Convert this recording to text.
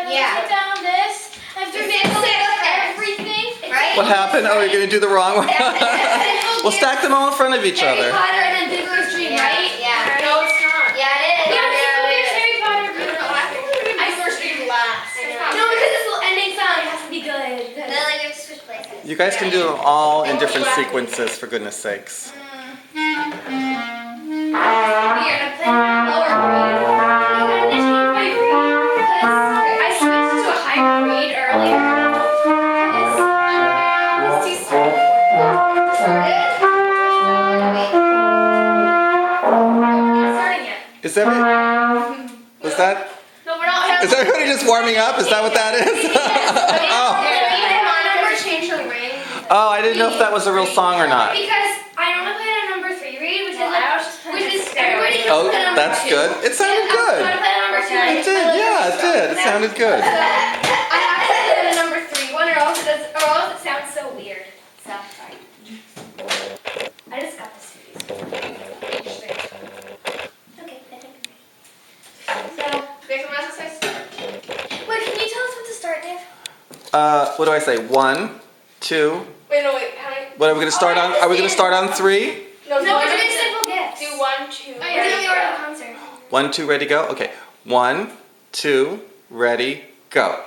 Yeah. Put down this. I have to everything. Right? What happened? Oh, you're going to do the wrong one? We'll stack them all in front of each Harry other. Potter and then Diggler's Dream, right? Yeah. No, it's not. Yeah, it is. Yeah, Harry Potter. Diggler's Dream last. No, because this little ending song has to be good. Then like you have to switch places. You guys can do them all in different sequences, for goodness sakes. You're gonna play lower grade. I'm gonna change my grade because I switched to a higher grade earlier. It's too slow. Starting it. Is every... Was that... No, we're not. Is everybody just warming up? Is that what that is? Oh, I didn't know if that was a real song or not. Because I normally play a number 3 read, which is everybody can Oh, play number that's 2. good. It sounded I good. play a number 2. It did, yeah, it did. It sounded good. I have to play the number 3 one, or else it sounds so weird. So sorry. I just got this series. Okay, I think. So, wait, wait, can you tell us when to start, Dave? What do I say? 1, 2. Wait, no, wait. How many? What are we going to start on? Are we going to start on 3? No, we're doing simple gifts. Do 1, 2. We're doing the order of the concert. 1, 2, ready, go? Okay. 1, 2, ready, go.